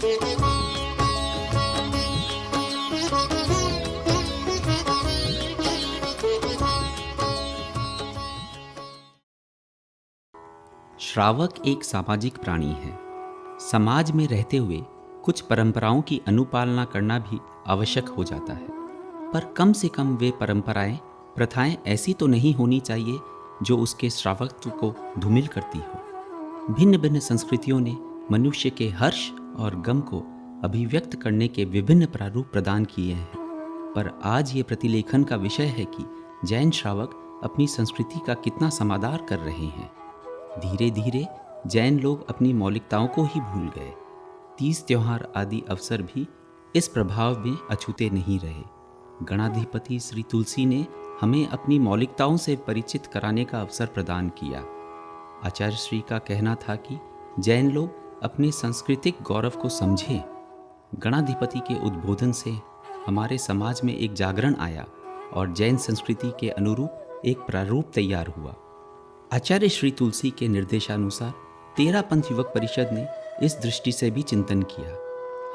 श्रावक एक सामाजिक प्राणी है। समाज में रहते हुए कुछ परंपराओं की अनुपालना करना भी आवश्यक हो जाता है, पर कम से कम वे परंपराएं, प्रथाएं ऐसी तो नहीं होनी चाहिए जो उसके श्रावकत्व को धूमिल करती हो। भिन्न भिन्न संस्कृतियों ने मनुष्य के हर्ष और गम को अभिव्यक्त करने के विभिन्न प्रारूप प्रदान किए हैं, पर आज ये प्रतिलेखन का विषय है कि जैन श्रावक अपनी संस्कृति का कितना समादार कर रहे हैं। धीरे धीरे जैन लोग अपनी मौलिकताओं को ही भूल गए। तीज त्योहार आदि अवसर भी इस प्रभाव में अछूते नहीं रहे। गणाधिपति श्री तुलसी ने हमें अपनी मौलिकताओं से परिचित कराने का अवसर प्रदान किया। आचार्य श्री का कहना था कि जैन लोग अपने सांस्कृतिक गौरव को समझें। गणाधिपति के उद्बोधन से हमारे समाज में एक जागरण आया और जैन संस्कृति के अनुरूप एक प्रारूप तैयार हुआ। आचार्य श्री तुलसी के निर्देशानुसार 13 पंथ युवक परिषद ने इस दृष्टि से भी चिंतन किया।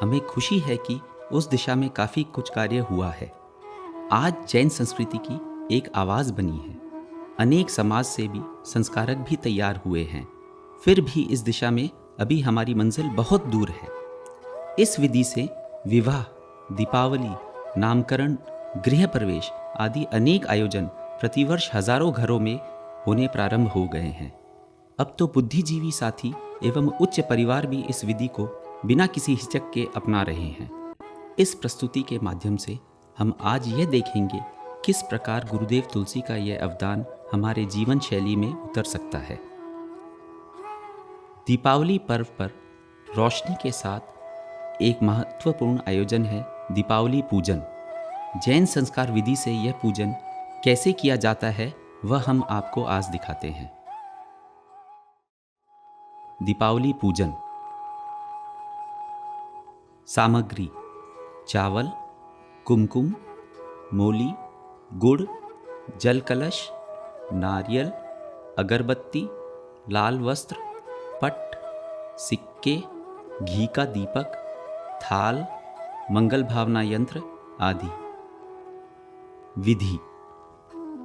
हमें खुशी है कि उस दिशा में काफ़ी कुछ कार्य हुआ है। आज जैन संस्कृति की एक आवाज़ बनी है। अनेक समाज से भी संस्कारक भी तैयार हुए हैं। फिर भी इस दिशा में अभी हमारी मंजिल बहुत दूर है। इस विधि से विवाह, दीपावली, नामकरण, गृह प्रवेश आदि अनेक आयोजन प्रतिवर्ष हजारों घरों में होने प्रारंभ हो गए हैं। अब तो बुद्धिजीवी साथी एवं उच्च परिवार भी इस विधि को बिना किसी हिचक के अपना रहे हैं। इस प्रस्तुति के माध्यम से हम आज यह देखेंगे किस प्रकार गुरुदेव तुलसी का यह अवदान हमारे जीवन शैली में उतर सकता है। दीपावली पर्व पर रोशनी के साथ एक महत्वपूर्ण आयोजन है दीपावली पूजन। जैन संस्कार विधि से यह पूजन कैसे किया जाता है वह हम आपको आज दिखाते हैं। दीपावली पूजन। सामग्री: चावल, कुमकुम, मोली, गुड़, जल कलश, नारियल, अगरबत्ती, लाल वस्त्र, पट, सिक्के, घी का दीपक, थाल, मंगल भावना यंत्र आदि। विधि: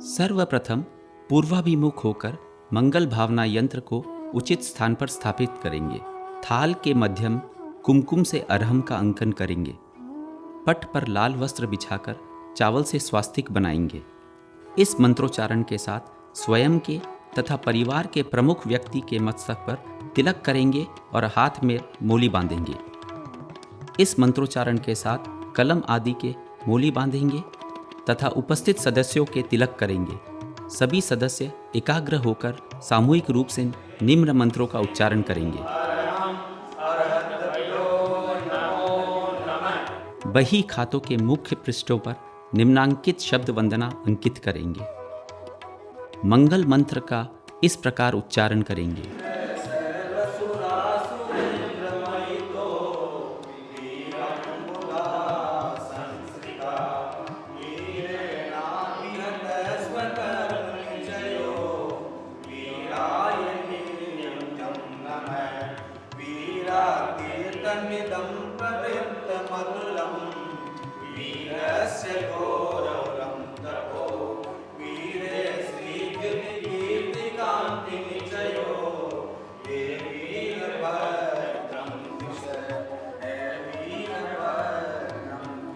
सर्वप्रथम पूर्वाभिमुख होकर मंगल भावना यंत्र को उचित स्थान पर स्थापित करेंगे। थाल के मध्यम कुमकुम से अरहम का अंकन करेंगे। पट पर लाल वस्त्र बिछाकर चावल से स्वास्तिक बनाएंगे। इस मंत्रोच्चारण के साथ स्वयं के तथा परिवार के प्रमुख व्यक्ति के मस्तक पर तिलक करेंगे और हाथ में मोली बांधेंगे। इस मंत्रोच्चारण के साथ कलम आदि के मोली बांधेंगे तथा उपस्थित सदस्यों के तिलक करेंगे। सभी सदस्य एकाग्र होकर सामूहिक रूप से निम्न मंत्रों का उच्चारण करेंगे। बही खातों के मुख्य पृष्ठों पर निम्नांकित शब्द वंदना अंकित करेंगे। मंगल मंत्र का इस प्रकार उच्चारण करेंगे।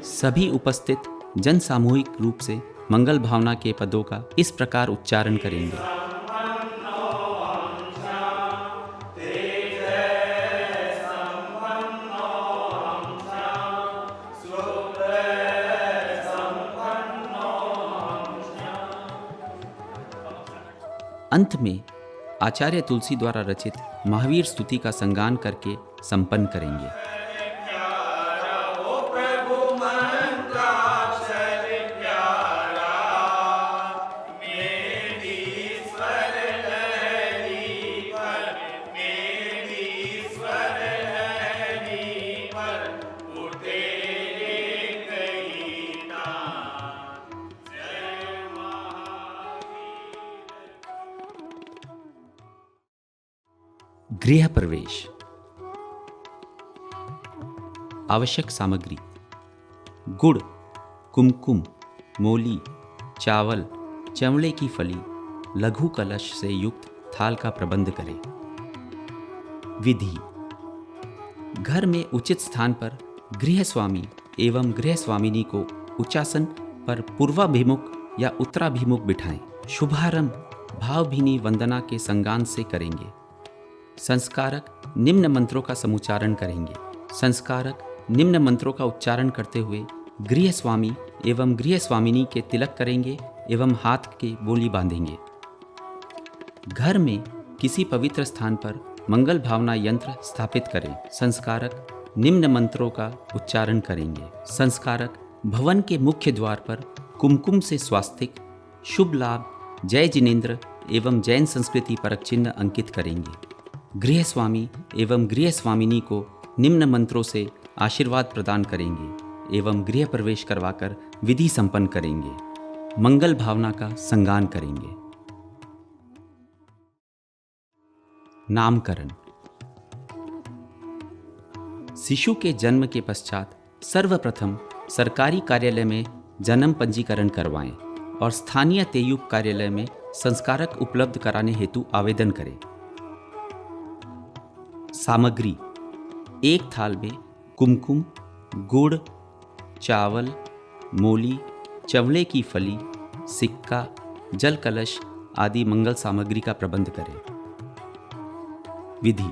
सभी उपस्थित जन सामूहिक रूप से मंगल भावना के पदों का इस प्रकार उच्चारण करेंगे। अंत में आचार्य तुलसी द्वारा रचित महावीर स्तुति का संगान करके संपन्न करेंगे। गृह प्रवेश। आवश्यक सामग्री: गुड़, कुमकुम, मोली, चावल, चंवले की फली, लघु कलश से युक्त थाल का प्रबंध करें। विधि: घर में उचित स्थान पर गृहस्वामी एवं गृहस्वामिनी को उच्चासन पर पूर्वाभिमुख या उत्तराभिमुख बिठाएं। शुभारंभ भावभीनी वंदना के संगान से करेंगे। संस्कारक निम्न मंत्रों का समुच्चारण करेंगे। संस्कारक निम्न मंत्रों का उच्चारण करते हुए गृहस्वामी एवं गृहस्वामिनी के तिलक करेंगे एवं हाथ के बोली बांधेंगे। घर में किसी पवित्र स्थान पर मंगल भावना यंत्र स्थापित करें। संस्कारक निम्न मंत्रों का उच्चारण करेंगे। संस्कारक भवन के मुख्य द्वार पर कुमकुम से स्वास्तिक, शुभ लाभ, जय जिनेन्द्र एवं जैन संस्कृति परक चिन्ह अंकित करेंगे। गृहस्वामी एवं गृहस्वामिनी को निम्न मंत्रों से आशीर्वाद प्रदान करेंगे एवं गृह प्रवेश करवाकर विधि संपन्न करेंगे। मंगल भावना का संगान करेंगे। नामकरण: शिशु के जन्म के पश्चात सर्वप्रथम सरकारी कार्यालय में जन्म पंजीकरण करवाएं और स्थानीय तेयुप कार्यालय में संस्कारक उपलब्ध कराने हेतु आवेदन करें। सामग्री: एक थाल में कुमकुम, गुड़, चावल, मोली, चंवले की फली, सिक्का, जल कलश आदि मंगल सामग्री का प्रबंध करें। विधि: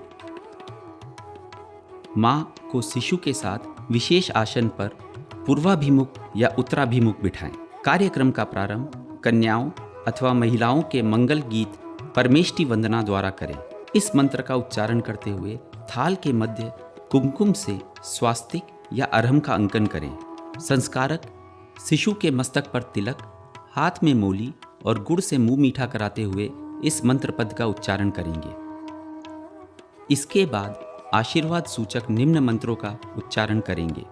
मां को शिशु के साथ विशेष आसन पर पूर्वाभिमुख या उत्तराभिमुख बिठाएं। कार्यक्रम का प्रारंभ कन्याओं अथवा महिलाओं के मंगल गीत परमेष्टि वंदना द्वारा करें। इस मंत्र का उच्चारण करते हुए थाल के मध्य कुमकुम से स्वास्तिक या अरहम का अंकन करें। संस्कारक शिशु के मस्तक पर तिलक, हाथ में मोली और गुड़ से मुंह मीठा कराते हुए इस मंत्र पद का उच्चारण करेंगे। इसके बाद आशीर्वाद सूचक निम्न मंत्रों का उच्चारण करेंगे।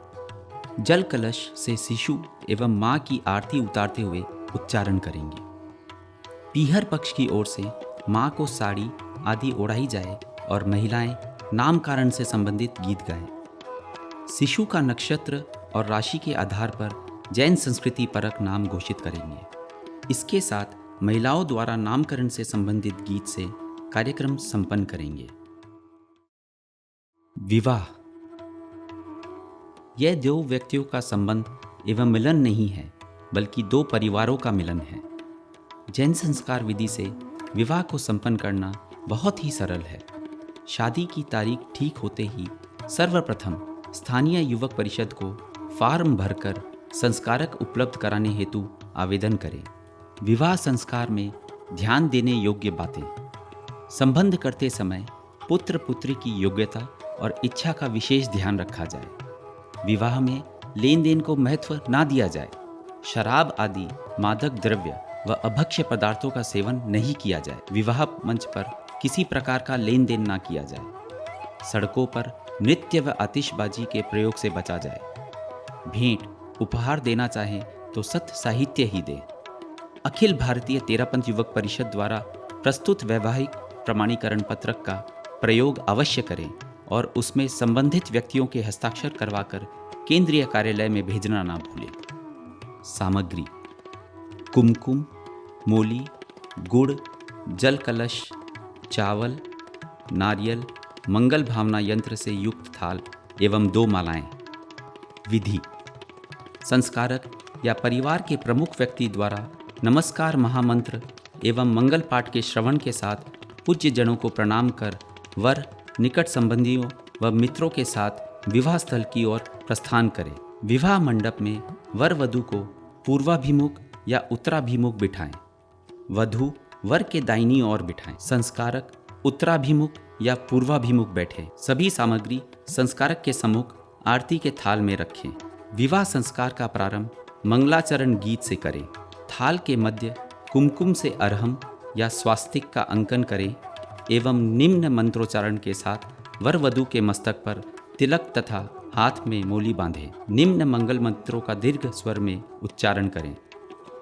जल कलश से शिशु एवं मां की आरती उतारते हुए उच्चारण करेंगे। पीहर पक्ष की ओर से मां को साड़ी आदि ओढ़ाई जाए और महिलाएं नामकरण से संबंधित गीत गाएं। शिशु का नक्षत्र और राशि के आधार पर जैन संस्कृति परक नाम घोषित करेंगे। इसके साथ महिलाओं द्वारा नामकरण से संबंधित गीत से कार्यक्रम संपन्न करेंगे। विवाह: यह दो व्यक्तियों का संबंध एवं मिलन नहीं है, बल्कि दो परिवारों का मिलन है। जैन संस्कार विधि से विवाह को संपन्न करना बहुत ही सरल है। शादी की तारीख ठीक होते ही सर्वप्रथम स्थानीय युवक परिषद को फॉर्म भरकर संस्कारक उपलब्ध कराने हेतु आवेदन करें। विवाह संस्कार में ध्यान देने योग्य बातें: संबंध करते समय पुत्र पुत्री की योग्यता और इच्छा का विशेष ध्यान रखा जाए। विवाह में लेन देन को महत्व ना दिया जाए। शराब आदि मादक द्रव्य व अभक्ष्य पदार्थों का सेवन नहीं किया जाए। विवाह मंच पर किसी प्रकार का लेन देन ना किया जाए। सड़कों पर नृत्य व आतिशबाजी के प्रयोग से बचा जाए। भेंट उपहार देना चाहे तो सत्य साहित्य ही दे। अखिल भारतीय तेरापंथ युवक परिषद द्वारा प्रस्तुत वैवाहिक प्रमाणीकरण पत्रक का प्रयोग अवश्य करें और उसमें संबंधित व्यक्तियों के हस्ताक्षर करवाकर केंद्रीय कार्यालय में भेजना ना भूलें। सामग्री: कुमकुम, मोली, गुड़, जल कलश, चावल, नारियल, मंगल भावना यंत्र से युक्त थाल एवं 2 मालाएं। विधि: संस्कारक या परिवार के प्रमुख व्यक्ति द्वारा नमस्कार महामंत्र एवं मंगल पाठ के श्रवण के साथ पूज्य जनों को प्रणाम कर वर निकट संबंधियों व मित्रों के साथ विवाह स्थल की ओर प्रस्थान करें। विवाह मंडप में वर वधू को पूर्वाभिमुख या उत्तराभिमुख बिठाएं। वधू वर के दाहिनी ओर बिठाएं। संस्कारक उत्तराभिमुख या पूर्वाभिमुख बैठे। सभी सामग्री संस्कारक के सम्मुख आरती के थाल में रखें। विवाह संस्कार का प्रारंभ मंगलाचरण गीत से करें। थाल के मध्य कुमकुम से अरहम या स्वास्तिक का अंकन करें एवं निम्न मंत्रोच्चारण के साथ वर वधू के मस्तक पर तिलक तथा हाथ में मोली बांधें। निम्न मंगल मंत्रों का दीर्घ स्वर में उच्चारण करें।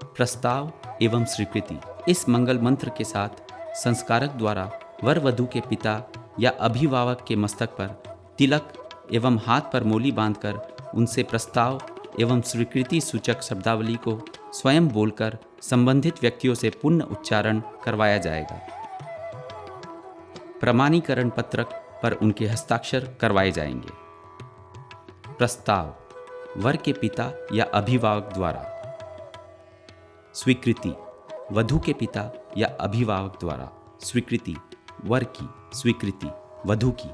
प्रस्ताव एवं स्वीकृति: इस मंगल मंत्र के साथ संस्कारक द्वारा वर वधू के पिता या अभिभावक के मस्तक पर तिलक एवं हाथ पर मोली बांधकर उनसे प्रस्ताव एवं स्वीकृति सूचक शब्दावली को स्वयं बोलकर संबंधित व्यक्तियों से पुनः उच्चारण करवाया जाएगा। प्रमाणीकरण पत्रक पर उनके हस्ताक्षर करवाए जाएंगे। प्रस्ताव वर के पिता या अभिभावक द्वारा। स्वीकृति वधू के पिता या अभिभावक द्वारा। स्वीकृति वर की, स्वीकृति वधू की।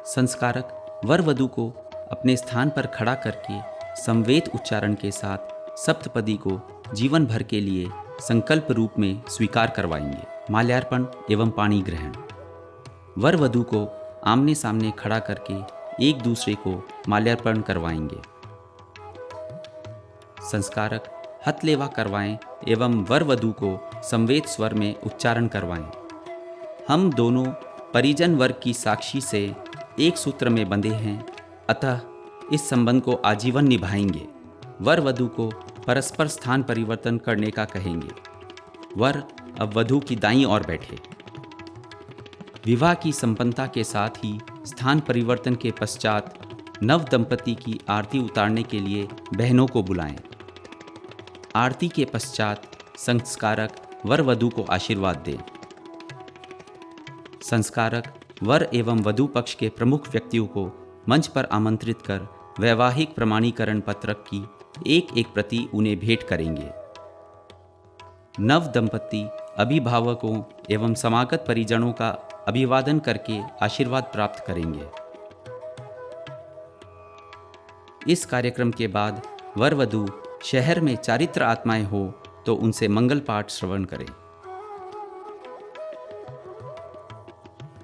संस्कारक वर वधू को अपने स्थान पर खड़ा करके संवेद उच्चारण के साथ सप्तपदी को जीवन भर के लिए संकल्प रूप में स्वीकार करवाएंगे। माल्यार्पण एवं पाणी ग्रहण। वर वधू को आमने सामने खड़ा करके एक दूसरे को माल्यार्पण करवाएंगे। संस्कारक हथलेवा करवाएं एवं वर वधू को संवेद स्वर में उच्चारण करवाएं। हम दोनों परिजन वर्ग की साक्षी से एक सूत्र में बंधे हैं, अतः इस संबंध को आजीवन निभाएंगे। वर वधू को परस्पर स्थान परिवर्तन करने का कहेंगे। वर अब वधू की दाईं ओर बैठे। विवाह की संपन्नता के साथ ही स्थान परिवर्तन के पश्चात नव दंपति की आरती उतारने के लिए बहनों को बुलाएं। आरती के पश्चात संस्कारक वर वधू को आशीर्वाद दें। संस्कारक वर एवं वधू पक्ष के प्रमुख व्यक्तियों को मंच पर आमंत्रित कर वैवाहिक प्रमाणीकरण पत्रक की एक एक प्रति उन्हें भेंट करेंगे। नव दंपति अभिभावकों एवं समागत परिजनों का अभिवादन करके आशीर्वाद प्राप्त करेंगे। इस कार्यक्रम के बाद वर वधू शहर में चारित्र आत्माएं हो तो उनसे मंगल पाठ श्रवण करें।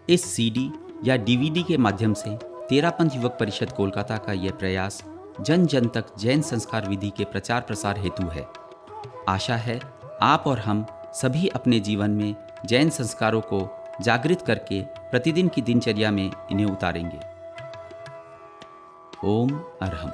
इस सीडी या डीवीडी के माध्यम से तेरापंथ युवक परिषद कोलकाता का यह प्रयास जन जन तक जैन संस्कार विधि के प्रचार प्रसार हेतु है। आशा है आप और हम सभी अपने जीवन में जैन संस्कारों को जागृत करके प्रतिदिन की दिनचर्या में इन्हें उतारेंगे। ओम अरहम।